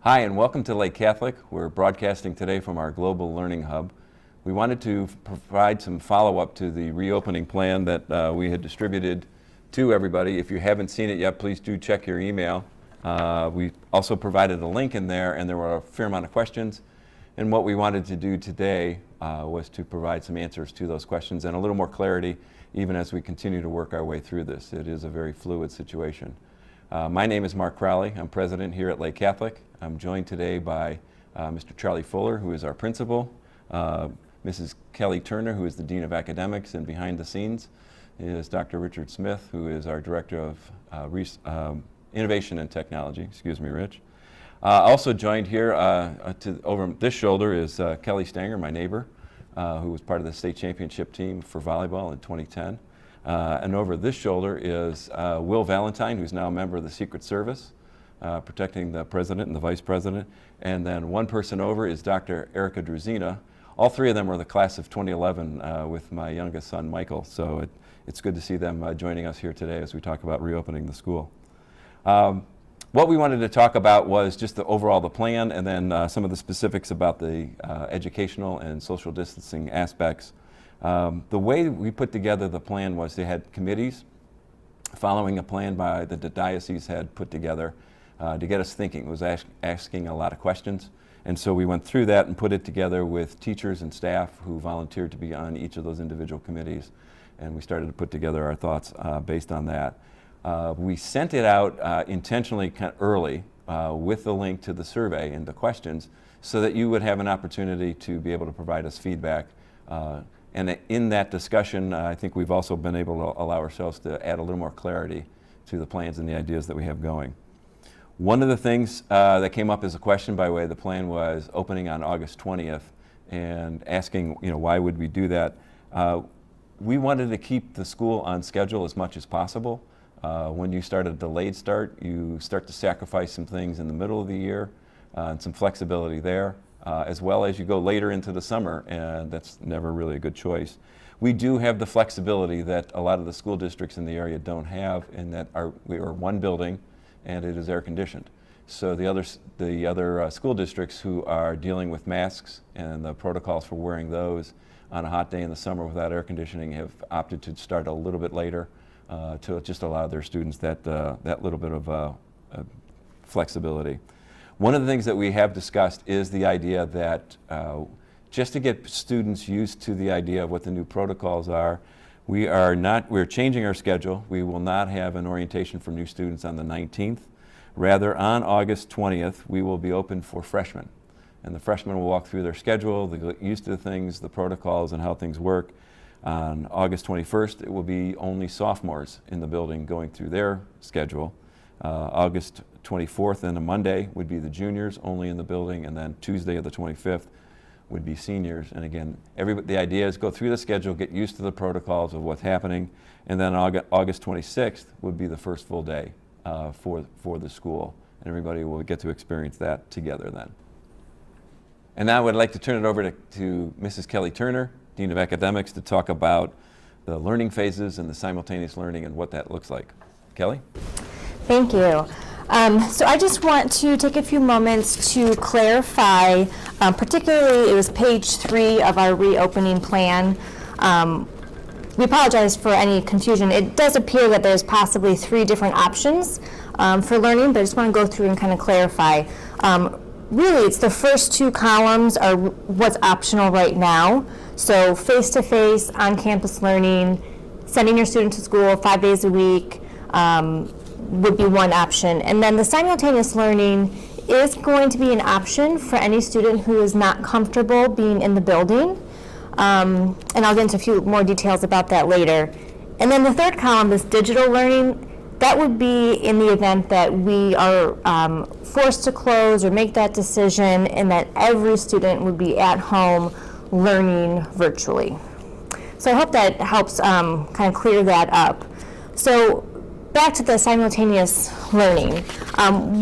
Hi, and welcome to Lake Catholic. We're broadcasting today from our Global Learning Hub. We wanted to provide some follow-up to the reopening plan that we had distributed to everybody. If you haven't seen it yet, please do check your email. We also provided a link in there, and there were a fair amount of questions. And what we wanted to do today was to provide some answers to those questions and a little more clarity even as we continue to work our way through this. It is a very fluid situation. My name is Mark Crowley. I'm president here at Lake Catholic. I'm joined today by Mr. Charlie Fuller, who is our principal, Mrs. Kelly Turner, who is the Dean of Academics, and behind the scenes is Dr. Richard Smith, who is our Director of Innovation and Technology. Excuse me, Rich. Also joined here over this shoulder is Kelly Stanger, my neighbor, who was part of the state championship team for volleyball in 2010. And over this shoulder is Will Valentine, who's now a member of the Secret Service, protecting the president and the vice president. And then one person over is Dr. Erica Druzina. All three of them are the class of 2011 with my youngest son, Michael. So it's good to see them joining us here today as we talk about reopening the school. What we wanted to talk about was just the plan and then some of the specifics about the educational and social distancing aspects. The way we put together the plan was they had committees following a plan by the diocese had put together to get us thinking. It was asking a lot of questions. And so we went through that and put it together with teachers and staff who volunteered to be on each of those individual committees. And we started to put together our thoughts based on that. We sent it out intentionally kind of early with the link to the survey and the questions so that you would have an opportunity to be able to provide us feedback. And in that discussion, I think we've also been able to allow ourselves to add a little more clarity to the plans and the ideas that we have going. One of the things that came up as a question by way of the plan was opening on August 20th and asking, why would we do that? We wanted to keep the school on schedule as much as possible. When you start a delayed start, you start to sacrifice some things in the middle of the year and some flexibility there. As well as you go later into the summer, and that's never really a good choice. We do have the flexibility that a lot of the school districts in the area don't have, in that we are one building and it is air conditioned. So the other school districts who are dealing with masks and the protocols for wearing those on a hot day in the summer without air conditioning have opted to start a little bit later to just allow their students that little bit of flexibility. One of the things that we have discussed is the idea that just to get students used to the idea of what the new protocols are, we're changing our schedule. We will not have an orientation for new students on the 19th. Rather, on August 20th, we will be open for freshmen. And the freshmen will walk through their schedule, they get used to the things, the protocols, and how things work. On August 21st, it will be only sophomores in the building going through their schedule. August 24th and a Monday would be the juniors only in the building, and then Tuesday of the 25th would be seniors. And again, the idea is go through the schedule, get used to the protocols of what's happening, and then August 26th would be the first full day for the school, and everybody will get to experience that together then. And now I would like to turn it over to Mrs. Kelly Turner, Dean of Academics, to talk about the learning phases and the simultaneous learning and what that looks like. Kelly? Thank you. So I just want to take a few moments to clarify, particularly it was page 3 of our reopening plan. We apologize for any confusion. It does appear that there's possibly 3 different options for learning, but I just want to go through and kind of clarify. Really, it's the first 2 columns are what's optional right now. So face-to-face, on-campus learning, sending your student to school 5 days a week, would be one option. And then the simultaneous learning is going to be an option for any student who is not comfortable being in the building. And I'll get into a few more details about that later. And then the third column, this digital learning, that would be in the event that we are forced to close or make that decision, and that every student would be at home learning virtually. So I hope that helps kind of clear that up. So back to the simultaneous learning.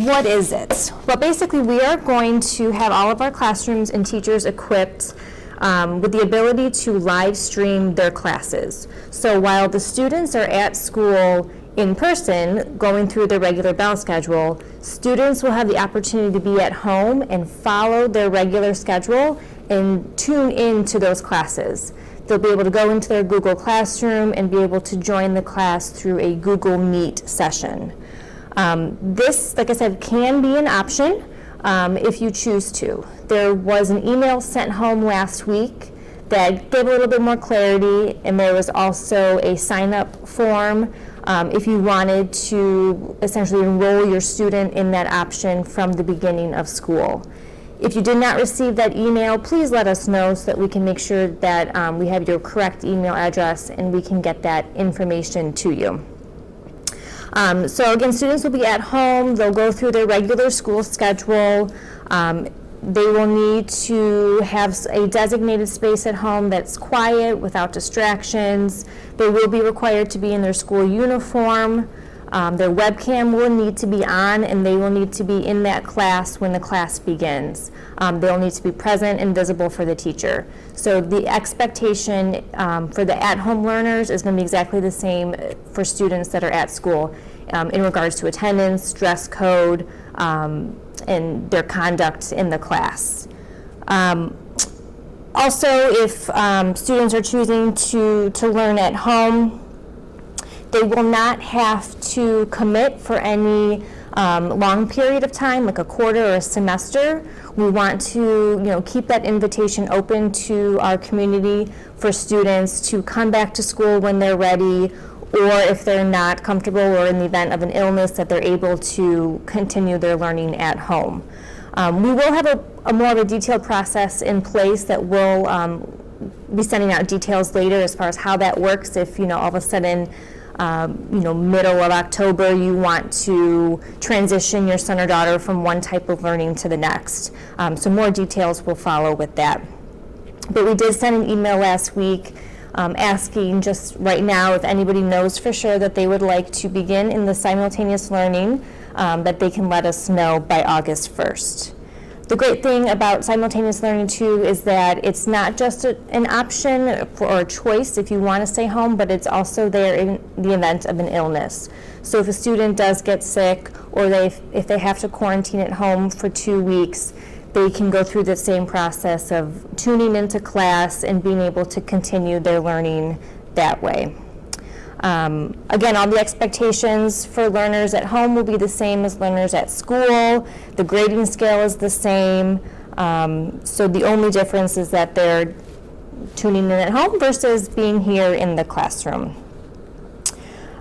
What is it? Well, basically we are going to have all of our classrooms and teachers equipped with the ability to live stream their classes. So while the students are at school in person, going through their regular bell schedule, students will have the opportunity to be at home and follow their regular schedule and tune into those classes. They'll be able to go into their Google Classroom and be able to join the class through a Google Meet session. This, like I said, can be an option if you choose to. There was an email sent home last week that gave a little bit more clarity, and there was also a sign-up form if you wanted to essentially enroll your student in that option from the beginning of school. If you did not receive that email, please let us know so that we can make sure that we have your correct email address and we can get that information to you. So again, students will be at home. They'll go through their regular school schedule. They will need to have a designated space at home that's quiet, without distractions. They will be required to be in their school uniform. Their webcam will need to be on, and they will need to be in that class when the class begins. They'll need to be present and visible for the teacher. So the expectation for the at-home learners is going to be exactly the same for students that are at school in regards to attendance, dress code, and their conduct in the class. Also, if students are choosing to learn at home, they will not have to commit for any long period of time, like a quarter or a semester. We want to, keep that invitation open to our community for students to come back to school when they're ready, or if they're not comfortable or in the event of an illness that they're able to continue their learning at home. We will have a more of a detailed process in place that will be sending out details later as far as how that works. If all of a sudden middle of October you want to transition your son or daughter from one type of learning to the next. So more details will follow with that. But we did send an email last week asking just right now if anybody knows for sure that they would like to begin in the simultaneous learning, that they can let us know by August 1st. The great thing about simultaneous learning too is that it's not just an option or a choice if you want to stay home, but it's also there in the event of an illness. So if a student does get sick, or if they have to quarantine at home for 2 weeks, they can go through the same process of tuning into class and being able to continue their learning that way. Again, all the expectations for learners at home will be the same as learners at school. The grading scale is the same. So the only difference is that they're tuning in at home versus being here in the classroom.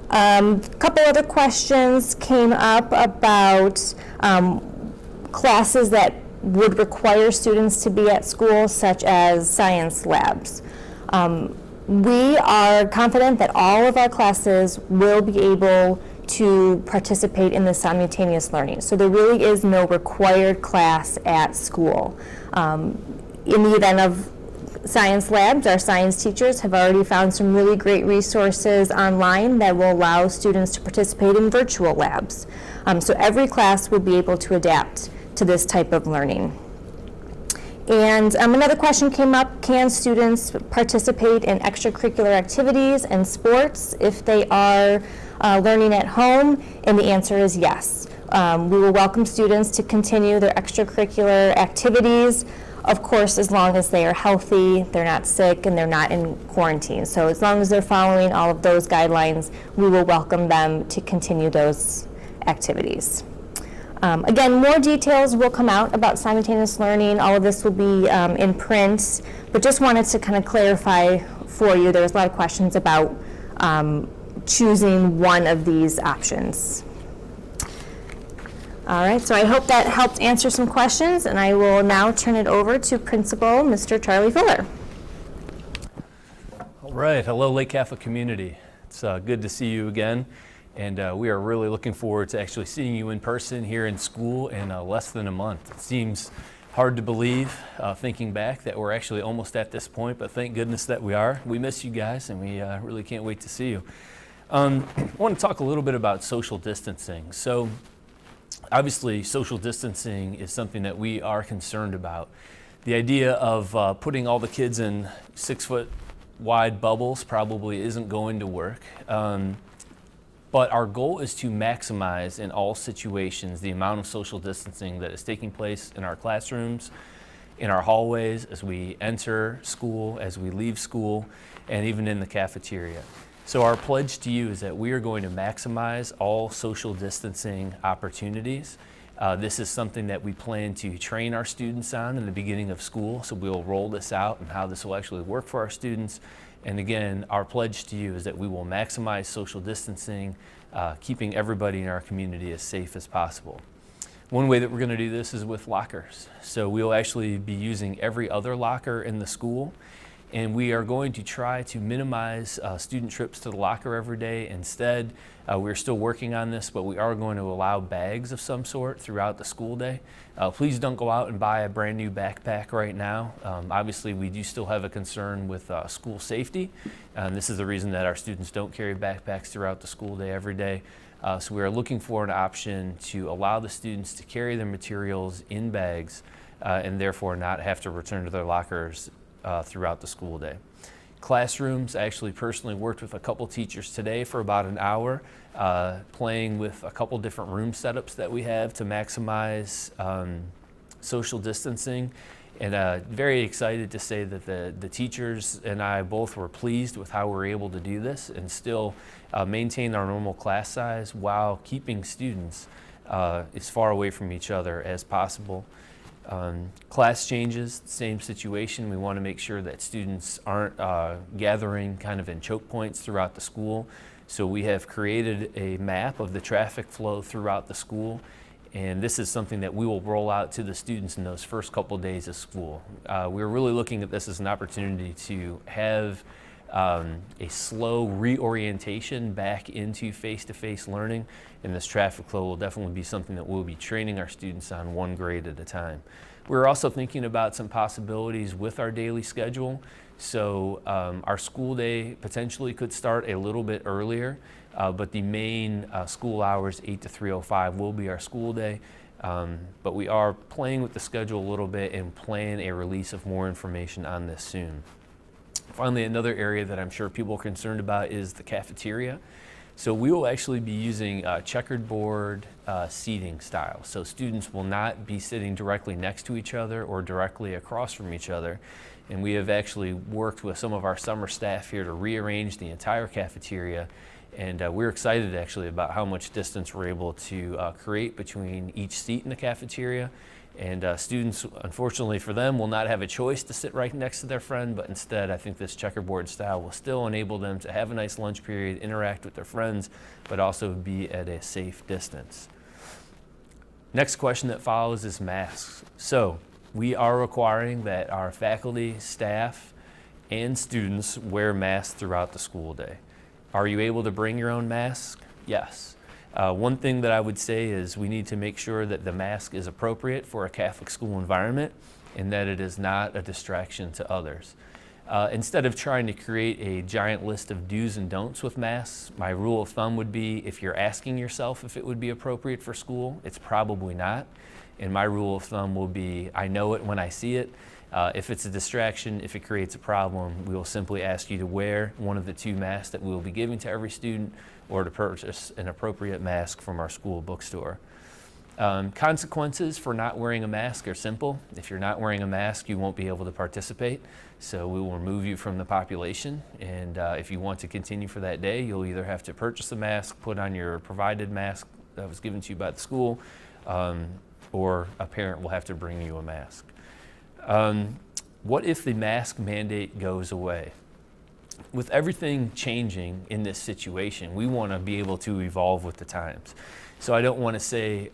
A couple other questions came up about classes that would require students to be at school, such as science labs. We are confident that all of our classes will be able to participate in the simultaneous learning. So there really is no required class at school. In the event of science labs, our science teachers have already found some really great resources online that will allow students to participate in virtual labs. So every class will be able to adapt to this type of learning. And another question came up: can students participate in extracurricular activities and sports if they are learning at home? And the answer is yes. We will welcome students to continue their extracurricular activities, of course, as long as they are healthy, they're not sick, and they're not in quarantine. So as long as they're following all of those guidelines, we will welcome them to continue those activities. Again, more details will come out about simultaneous learning. All of this will be in print, but just wanted to kind of clarify for you. There was a lot of questions about choosing one of these options. All right, so I hope that helped answer some questions, and I will now turn it over to Principal Mr. Charlie Fuller. All right, hello Lake Catholic community. It's good to see you again. And we are really looking forward to actually seeing you in person here in school in less than a month. It seems hard to believe, thinking back, that we're actually almost at this point, but thank goodness that we are. We miss you guys, and we really can't wait to see you. I want to talk a little bit about social distancing. So obviously, social distancing is something that we are concerned about. The idea of putting all the kids in 6-foot wide bubbles probably isn't going to work. But our goal is to maximize in all situations the amount of social distancing that is taking place in our classrooms, in our hallways, as we enter school, as we leave school, and even in the cafeteria. So our pledge to you is that we are going to maximize all social distancing opportunities. This is something that we plan to train our students on in the beginning of school, so we'll roll this out and how this will actually work for our students. And again, our pledge to you is that we will maximize social distancing, keeping everybody in our community as safe as possible. One way that we're going to do this is with lockers. So we'll actually be using every other locker in the school, and we are going to try to minimize student trips to the locker every day. Instead, we're still working on this, but we are going to allow bags of some sort throughout the school day. Please don't go out and buy a brand new backpack right now. Obviously, we do still have a concern with school safety. This is the reason that our students don't carry backpacks throughout the school day every day. So we are looking for an option to allow the students to carry their materials in bags and therefore not have to return to their lockers throughout the school day. Classrooms, I actually personally worked with a couple teachers today for about an hour, playing with a couple different room setups that we have to maximize social distancing. And very excited to say that the teachers and I both were pleased with how we're able to do this and still maintain our normal class size while keeping students as far away from each other as possible. Class changes, same situation. We want to make sure that students aren't gathering kind of in choke points throughout the school. So we have created a map of the traffic flow throughout the school. And this is something that we will roll out to the students in those first couple days of school. We're really looking at this as an opportunity to have a slow reorientation back into face-to-face learning, and this traffic flow will definitely be something that we'll be training our students on one grade at a time. We're also thinking about some possibilities with our daily schedule. So our school day potentially could start a little bit earlier, but the main school hours, 8 to 3:05, will be our school day. But we are playing with the schedule a little bit and plan a release of more information on this soon. Finally, another area that I'm sure people are concerned about is the cafeteria. So we will actually be using checkered board seating style. So students will not be sitting directly next to each other or directly across from each other. And we have actually worked with some of our summer staff here to rearrange the entire cafeteria. And we're excited actually about how much distance we're able to create between each seat in the cafeteria. And students, unfortunately for them, will not have a choice to sit right next to their friend, but instead I think this checkerboard style will still enable them to have a nice lunch period, interact with their friends, but also be at a safe distance. Next question that follows is masks. So we are requiring that our faculty, staff, and students wear masks throughout the school day. Are you able to bring your own mask? Yes. One thing that I would say is we need to make sure that the mask is appropriate for a Catholic school environment and that it is not a distraction to others. Instead of trying to create a giant list of do's and don'ts with masks, my rule of thumb would be if you're asking yourself if it would be appropriate for school, it's probably not. And my rule of thumb will be I know it when I see it. If it's a distraction, if it creates a problem, we will simply ask you to wear one of the 2 masks that we will be giving to every student or to purchase an appropriate mask from our school bookstore. Consequences for not wearing a mask are simple. If you're not wearing a mask, you won't be able to participate. So we will remove you from the population. And if you want to continue for that day, you'll either have to purchase a mask, put on your provided mask that was given to you by the school, or a parent will have to bring you a mask. What if the mask mandate goes away? With everything changing in this situation, we want to be able to evolve with the times. So I don't want to say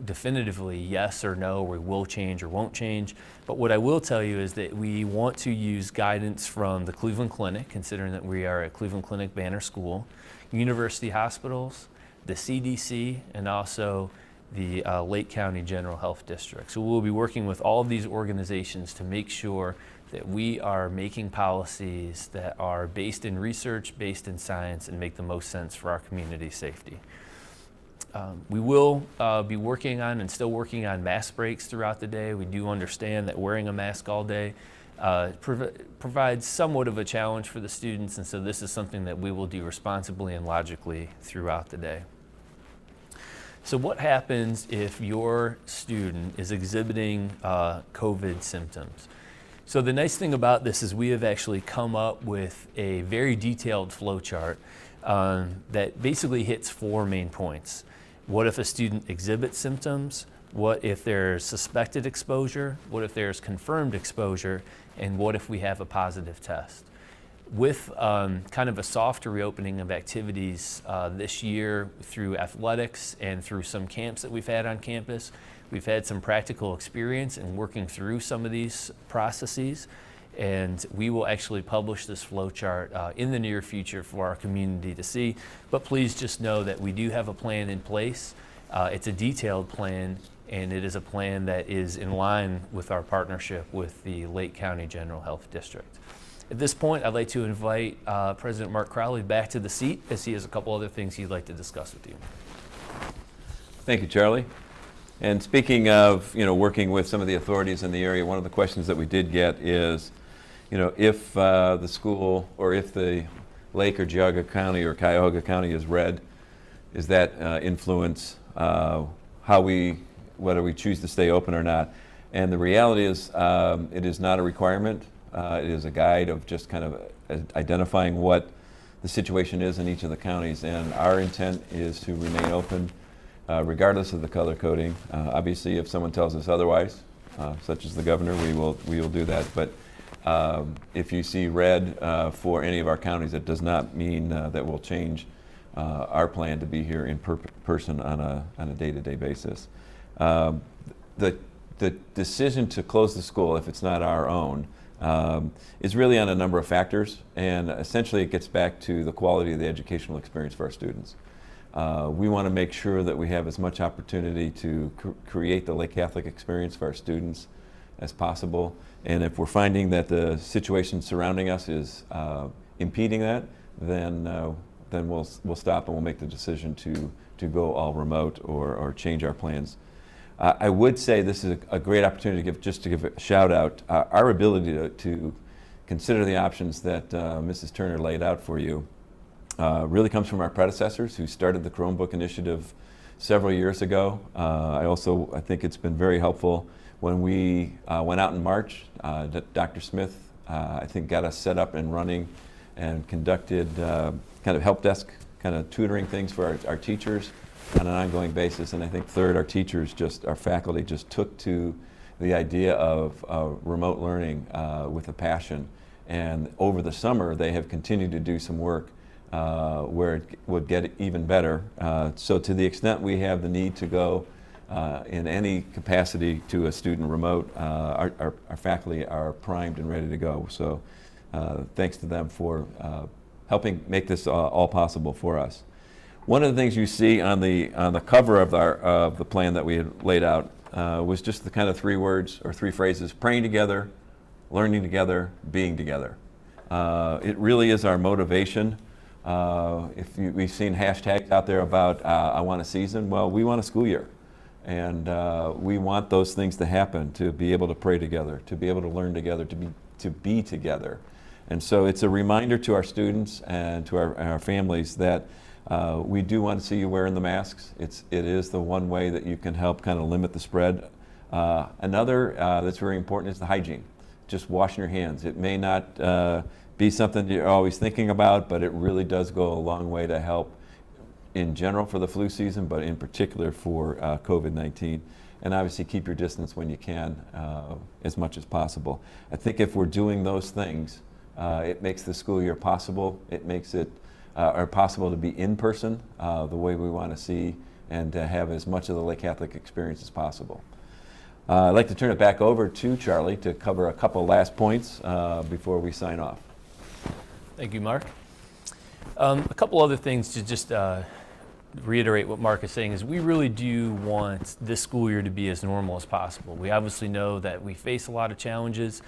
definitively yes or no, we will change or won't change. But what I will tell you is that we want to use guidance from the Cleveland Clinic, considering that we are a Cleveland Clinic banner school, university hospitals, the CDC, and also the Lake County General Health District. So we'll be working with all of these organizations to make sure that we are making policies that are based in research, based in science, and make the most sense for our community safety. We will be working on and still working on mask breaks throughout the day. We do understand that wearing a mask all day provides somewhat of a challenge for the students, and so this is something that we will do responsibly and logically throughout the day. So what happens if your student is exhibiting COVID symptoms? So the nice thing about this is we have actually come up with a very detailed flow chart that basically hits 4 main points. What if a student exhibits symptoms? What if there's suspected exposure? What if there's confirmed exposure? And what if we have a positive test? With kind of a softer reopening of activities this year through athletics and through some camps that we've had on campus, we've had some practical experience in working through some of these processes, and we will actually publish this flow chart in the near future for our community to see. But please just know that we do have a plan in place. It's a detailed plan, and it is a plan that is in line with our partnership with the Lake County General Health District. At this point, I'd like to invite President Mark Crowley back to the seat, as he has a couple other things he'd like to discuss with you. Thank you, Charlie. And speaking of, working with some of the authorities in the area, one of the questions that we did get is, if the school or if the Lake or Geauga County or Cuyahoga County is red, is that influence whether we choose to stay open or not? And the reality is, it is not a requirement. It is a guide of just kind of identifying what the situation is in each of the counties, and our intent is to remain open regardless of the color coding. Obviously, if someone tells us otherwise, such as the governor, we will do that. But if you see red for any of our counties, it does not mean that we'll change our plan to be here in person on a day-to-day basis. The decision to close the school, if it's not our own, is really on a number of factors, and essentially it gets back to the quality of the educational experience for our students. We want to make sure that we have as much opportunity to create the Lake Catholic experience for our students as possible, and if we're finding that the situation surrounding us is impeding that, then we'll stop and we'll make the decision to go all remote or change our plans. I would say this is a great opportunity to give a shout out. Our ability to consider the options that Mrs. Turner laid out for you really comes from our predecessors who started the Chromebook initiative several years ago. I think it's been very helpful when we went out in March. Dr. Smith, I think, got us set up and running and conducted kind of help desk kind of tutoring things for our teachers on an ongoing basis. And I think third, our faculty just took to the idea of remote learning with a passion. And over the summer, they have continued to do some work where it would get even better. So to the extent we have the need to go in any capacity to a student remote, our faculty are primed and ready to go. So thanks to them for helping make this all possible for us. One of the things you see on the cover of the plan that we had laid out was just the kind of 3 words or 3 phrases: praying together, learning together, being together. It really is our motivation. We've seen hashtags out there about I want a season. Well, we want a school year, and we want those things to happen, to be able to pray together, to be able to learn together, to be together. And so it's a reminder to our students and to our families that we do want to see you wearing the masks. It is the one way that you can help kind of limit the spread. Another that's very important is the hygiene. Just washing your hands. It may not be something you're always thinking about, but it really does go a long way to help in general for the flu season, but in particular for COVID-19. And obviously keep your distance when you can as much as possible. I think if we're doing those things, it makes the school year possible. It makes it possible to be in person the way we want to see and to have as much of the Lake Catholic experience as possible. I'd like to turn it back over to Charlie to cover a couple last points before we sign off. Thank you, Mark. A couple other things to just reiterate what Mark is saying is we really do want this school year to be as normal as possible. We obviously know that we face a lot of challenges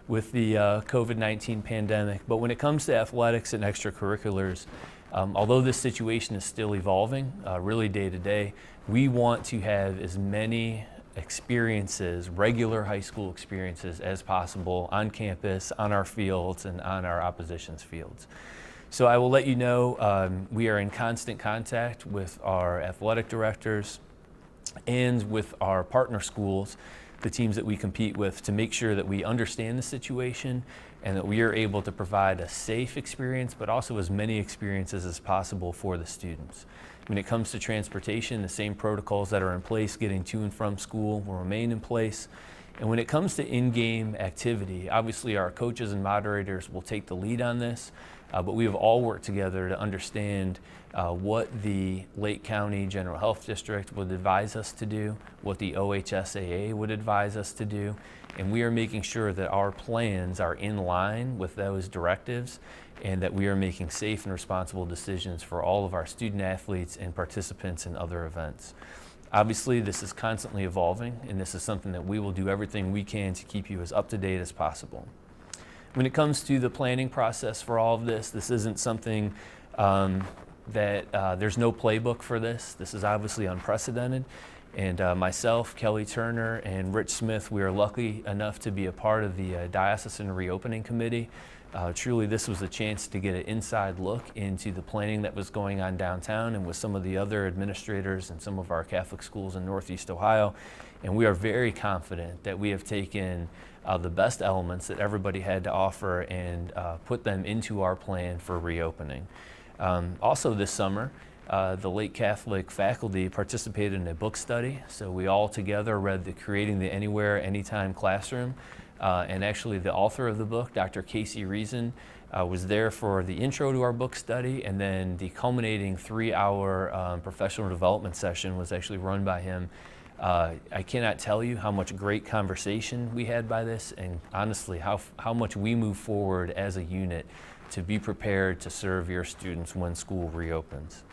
with the COVID-19 pandemic, but when it comes to athletics and extracurriculars, although this situation is still evolving really day to day, we want to have as many experiences, regular high school experiences as possible on campus, on our fields, and on our opposition's fields. So I will let you know we are in constant contact with our athletic directors and with our partner schools, the teams that we compete with, to make sure that we understand the situation and that we are able to provide a safe experience, but also as many experiences as possible for the students. When it comes to transportation, the same protocols that are in place getting to and from school will remain in place. And when it comes to in-game activity, obviously our coaches and moderators will take the lead on this, but we have all worked together to understand what the Lake County General Health District would advise us to do, what the OHSAA would advise us to do, and we are making sure that our plans are in line with those directives and that we are making safe and responsible decisions for all of our student athletes and participants in other events. Obviously, this is constantly evolving, and this is something that we will do everything we can to keep you as up to date as possible. When it comes to the planning process for all of this, this isn't something there's no playbook for this. This is obviously unprecedented. And myself, Kelly Turner, and Rich Smith, we are lucky enough to be a part of the Diocesan Reopening Committee. Truly, this was a chance to get an inside look into the planning that was going on downtown and with some of the other administrators and some of our Catholic schools in Northeast Ohio. And we are very confident that we have taken the best elements that everybody had to offer and put them into our plan for reopening. Also this summer, the Lake Catholic faculty participated in a book study. So we all together read the Creating the Anywhere, Anytime Classroom. And actually the author of the book, Dr. Casey Reason, was there for the intro to our book study, and then the culminating 3-hour professional development session was actually run by him. I cannot tell you how much great conversation we had by this, and honestly how much we move forward as a unit to be prepared to serve your students when school reopens.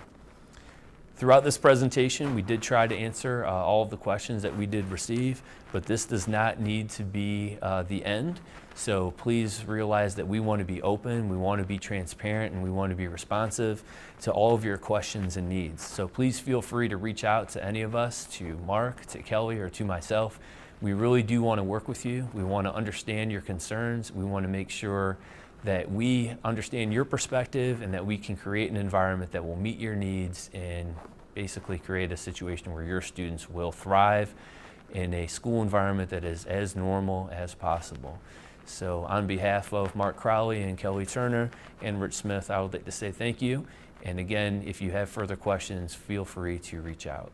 Throughout this presentation, we did try to answer all of the questions that we did receive, but this does not need to be the end. So please realize that we want to be open, we want to be transparent, and we want to be responsive to all of your questions and needs. So please feel free to reach out to any of us, to Mark, to Kelly, or to myself. We really do want to work with you. We want to understand your concerns. We want to make sure that we understand your perspective and that we can create an environment that will meet your needs and basically create a situation where your students will thrive in a school environment that is as normal as possible. So on behalf of Mark Crowley and Kelly Turner and Rich Smith, I would like to say thank you. And again, if you have further questions, feel free to reach out.